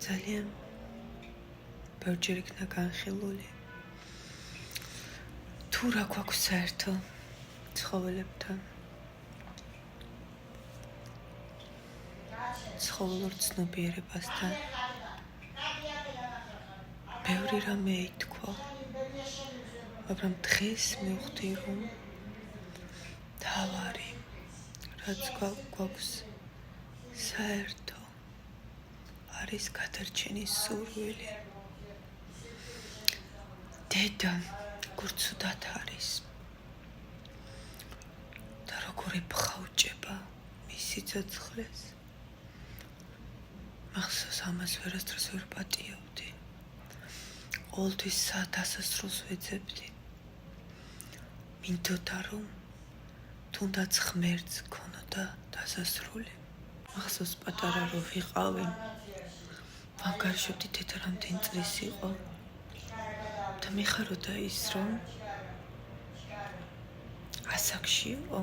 ძალიან ბევრჯერ იქნა განხილული. თუ რა გვაქვს საერთო ცხოველებთან? ცხოველურ ცნობიერებასთან. ბევრი რამე ითქვა. მაგრამ დღეს მივხვდი, რომ თავარი რაც გვაქვს საერთო არის გადარჩენის სურვილი. დედა გურცუდად არის და როგორ ებხაუჭება მის სიცოცხლეს. მახსოვს ამას ვერასდროს ვერ პატიობდი. ყოველთვის დასასრულს ვეძებდი. მინდოდა რომ თუნდაც ღმერთს ქონოდა დასასრული. მახსოვს პატარა რო ვიყავი, ვანგარიშობდი დედა რამდენი წლის იყო და მიხაროდა ის რომ ასაკში იყო.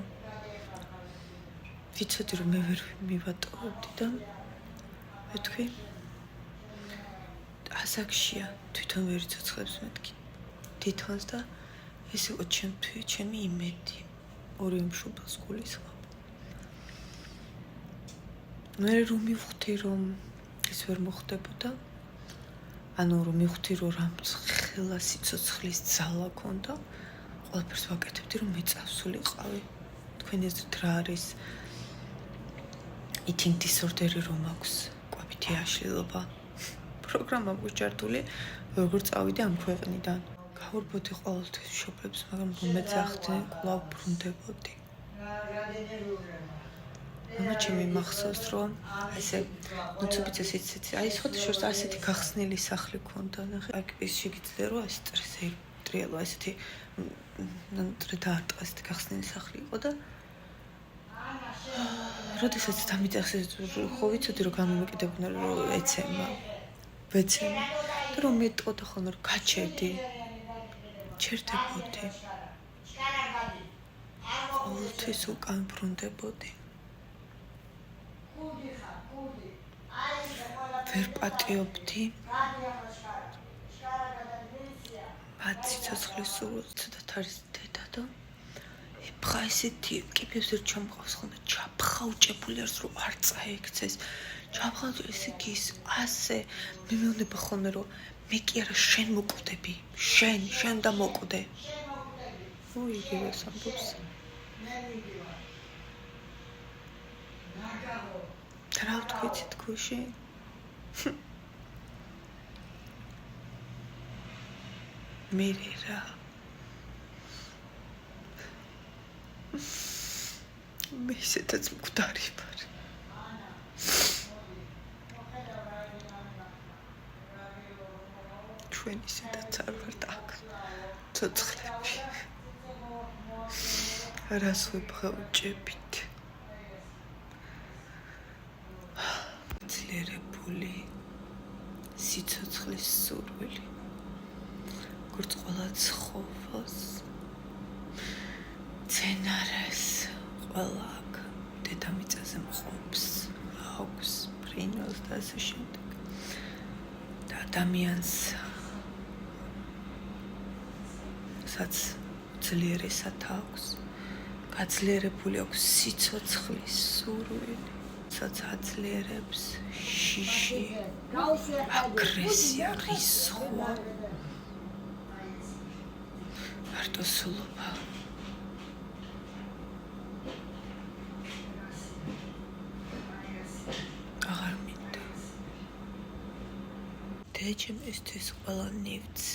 ვიცოდი რომ მე ვერ მივატოვებდი და მეთქვი ასაკშია, თვითონ ვერ იცოცხლებს მეთქი თვითონს და ეს იყო ჩემი იმედი. ორი მშობელს გულისხმობ. მე რომ მივხვდი რომ ეს ვერ მოხდებოდა, ანუ რომ მივხვდი რომ რამც ხელა სიცოცხლის ძალა ქონდა, ყველაფერს ვაკეთებდი რომ მეწავსულიყავი. თქვენ ეზრით რა არის eating disorder-ი რომ აქვს კვებითი აშლილობა. პროგრამა გუჭართული როგორ წავიდე ამ ქვეყნიდან. გავურბოდი ყოველთვის მშობლებს, მაგრამ რომ მეძახდნენ, კვლავ ბრუნდებოდი. ჩემი მახსოვს რომ ესე ნუცუბიცეს იცით, აი სხვათა შორის ასეთი გახსნილი სახლი ქონდა. ნახე, აქ ის შეგიძლია რომ ასე ტრიალო ასეთი ნტრედარტყა ასეთი გახსნილი სახლი იყო და როდესაც დამიძახეს ხო ვიცოდი რომ გამომეკიდებოდნენ რომ ეცემა ვეცემა და რომ მეტყოდა ხოლმე რომ გაჩერდი ჩერდებოდი ყოველთვის უკან ბრუნდებოდი ვერ პატიობდი მათ სიცოცხლის სურვილს ცუდად არის დედა და ებღა ესეთი კიბებს ვერ ჩამყავს ხოლმე ჩაფხაუჭებული არის რომ არ წაიქცეს ჩაფხაუჭებული ესე კი ის ასე მე მეუბნება ხოლმე რომ მე კი არა შენ მოკვდები შენ და მოკვდე იგივე სამბობს რა ვთქვით თქოში მე რა მე ისედაც მკვდარი ვარ ჩვენ ისედაც არ ვართ აქ ცოცხლები რას ვებღაუჭებით ძლიერებული სიცოცხლის სურვილი როგორც ყველა ცხოველს მცენარეს ყველა აქ დედამიწაზე მყოფს აქვს ფრინველს და ასე შემდეგ და ადამიანს სადაც ძლიერესად აქვს გაძლიერებული აქვს სიცოცხლის სურვილი სადაც აძლიერებს შიში აგრესია რისხვა მარტოსულობა აღარ მინდა დეჭემ ესთვის ყველა ნივთს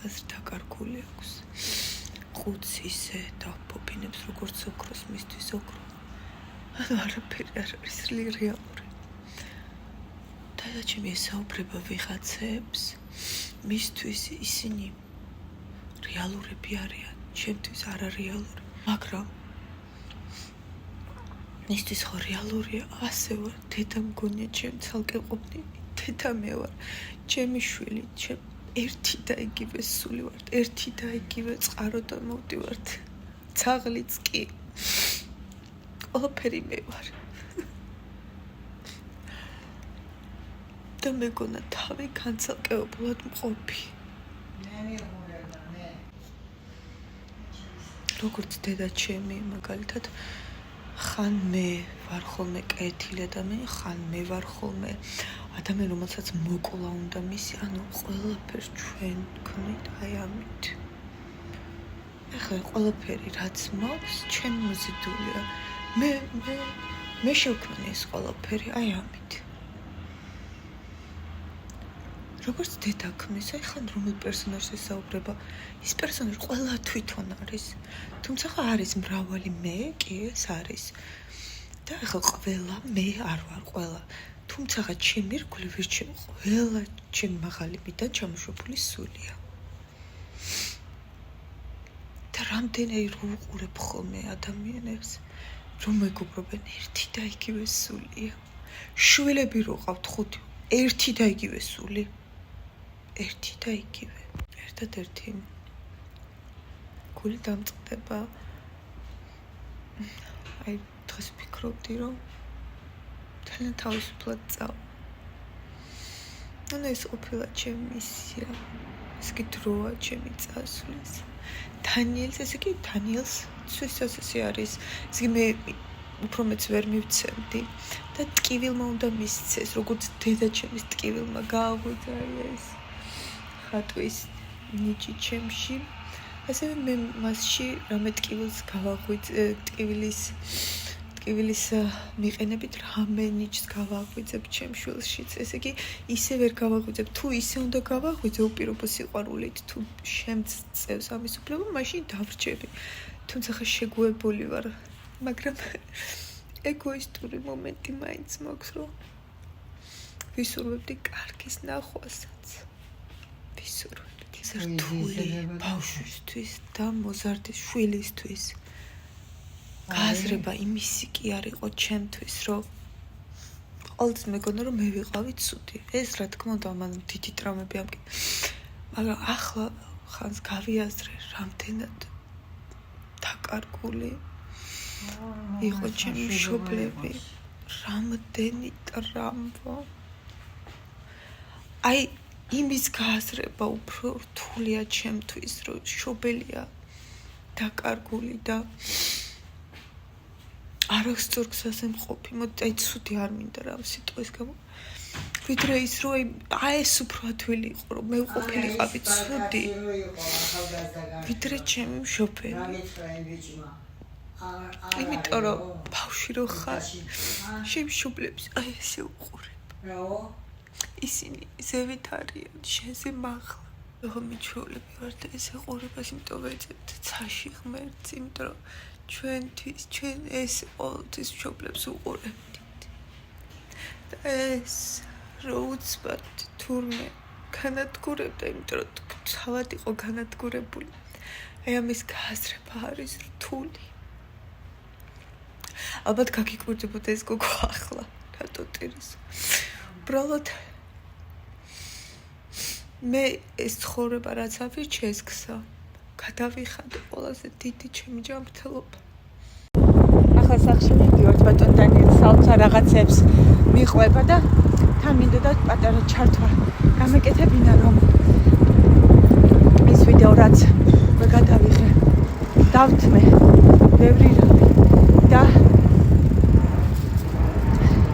ასე დაკარგული აქვს ყუთს ისე დაფოფინებს როგორც ოქროს მისთვის ოქრო არაფერი არ არის რეალური დედაჩემი ესაუბრება ვიღაცებს მისთვის ისინი რეალურები არიან ჩემთვის არარეალური მაგრამ მისთვის ხო რეალურია ასე ვარ დედა მგონია ჩემ ცალკე ყოფნილი დედა მე ვარ ჩემი შვილი ერთი და იგივე სული ვართ ერთი და იგივე წყაროდან მოვდივართ ცაღლიც კი ყველაფერი მე ვარ და მეგონა თავი განცალკევებულად მყოფი. როგორც დედა ჩემი მაგალითად ხან მე ვარ ხოლმე კეთილი ადამიანი, ხან მე ვარ ხოლმე ადამიანი, რომელსაც მოკლა უნდა მისი, ანუ ყველაფერს ჩვენ გქონით აი ამით. ეხლა ყველაფერი რაც მაქვს, ჩემი მოზიდულია. მე შევქმნი ეს ყველაფერი აი ამით. როგორც დედა ქმნის, აი ხან რომელ პერსონაჟს ესაუბრება, ის პერსონაჟი ყველა თვითონ არის. თუმცა არის მრავალი მე, კი ეს არის. და ეხლა ყველა მე არ ვარ ყველა. თუმცა ჩემი რგული ვირჩევ ყველა ჩემი მაღალიბიდან ჩამოშვებული სულია. და რამდენი რო უყურებ ხოლმე ადამიანებს, რომ მეგობრობენ ერთი და იგივე სულია. შვილები რო ყავთ 5, ერთი და იგივე სული. ერთი და იგივე. ერთადერთი გული დამწყდება. აი დღეს ვფიქრობდი, რომ ძალიან თავისუფლად წავა. ანუ ეს ყოფილა ჩემი მისია. ეს კი დროა ჩემი წასვლის. დანიელს, ესე იგი დანიელს ცვისაც ესე არის. ესე იგი მე უფრო მეც ვერ მივცემდი და ტკივილმა უნდა მისცეს, როგორც დედა ჩემის ტკივილმა გააღვიძა ეს ხატვის ნიჭი ჩემში. ასევე მე მასში რამე ტკივილს გავაღვიძე, ტკივილის მიყენებით რამე ნიჭს გავაღვიძებ ჩემ შვილშიც. ესე იგი ისე ვერ გავაღვიძებ, თუ ისე უნდა გავაღვიძე უპირობო სიყვარულით, თუ შემწევს ამის უფლება, მაშინ დავრჩები. თუმცა ხა შეგუებული ვარ, მაგრამ ეგოისტური მომენტი მაინც მაქვს, რომ ვისურვებდი კარგის ნახვასაც. ვისურვებდი რთული ბავშვისთვის და მოზარდის შვილისთვის. გააზრება იმისი კი არ იყო ჩემთვის, რომ ყოველთვის მეგონა რომ მე ვიყავი ცუდი. ეს რა თქმა უნდა მან დიდი ტრამები ამკი. მაგრამ ახლა ხანს გავიაზრე, რამდენად დაკარგული იყო ჩემი მშობლები, რამდენი ტრამვა. აი იმის გააზრება უფრო რთულია ჩემთვის, რომ მშობელია დაკარგული და არასწორ გზაზე მყოფი. მოდი აი ცუდი არ მინდა რა სიტყვის გამო. ვიდრე ის რომ აი ეს უფრო ადვილი იყო, რომ მე ვყოფილიყავი ცუდი. ვიდრე ჩემი მშობელი. იმიტომ რომ ბავშვი რო ხარ, შენ მშობლებს აი ესე უყურებ. ისინი ზევით არიან, შენზე მაღლა. ხო მიჩვეულები ვართ და ესე ყურებას იმიტომ ვეძებთ ცაში ღმერთს, იმიტომ რომ ჩვენ ეს ყოველთვის მშობლებს უყურებდით. და ეს რო უცბად თურმე განადგურებდა, იმიტომ რომ თავად იყო განადგურებული. აი ამის გააზრება არის რთული. ალბათ გაგიკვირდებოდა ეს გოგო ახლა, რატო ტირის. უბრალოდ მე ეს ცხოვრება რაც ავირჩე ეს გზა გადავიხადე ყველაზე დიდი ჩემი ჯანმრთელობა. ახლა სახში მივდივართ ბატონ დანიელს საოცარ რაღაცებს მიყვება და თან მინდოდა პატარა ჩართვა გამეკეთებინა, რომ ეს ვიდეო რაც გადავიღე დავთმე ბევრი რამე და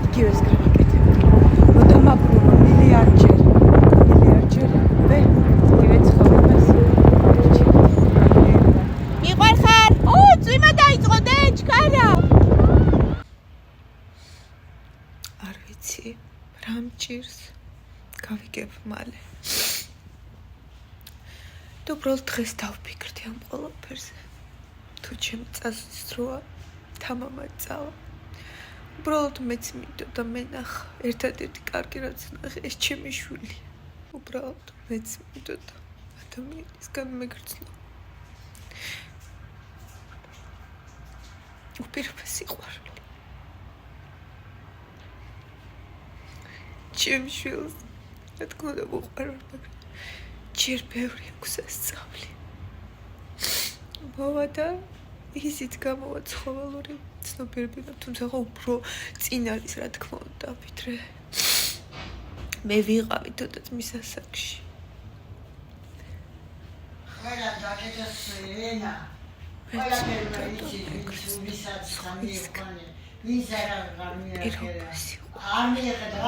იგივეს გავაკეთებ. მოდამაბრუნო მილიარდჯერ და იგივე ცხოვრებას მიყვარ ხარ? წვიმა დაიწყო დეჩქარა. არ ვიცი რა მჭირს გავიგებ მალე. და უბრალოდ დღეს დავფიქრდი ამ ყველაფერზე. თუ ჩემი წასვლის დროა, თამამა წავა. უბრალოდ მეც მინდოდა მენახა ერთადერთი კარგი რაც ნახე ეს ჩემი შვილია. უბრალოდ მეც მინდოდა ადამიანისგან მეგრძნო. უპირობო სიყვარული. ჩემი შვილს რა თქმა უნდა უყვარვარ, მაგრამ ჯერ ბევრი აქვს ასწავლი. მოვა და ისიც გამოვა ცხოველური ცნობიერება, თუმცა უფრო წინ არის რა თქმა უნდა, ვიდრე მე ვიყავი თუნდაც მის ასაკში. ყველა დაკეთეს ენა. ყველა ვისაც სამი ხანი. ვის არა გამიახერა. არ მიეხედა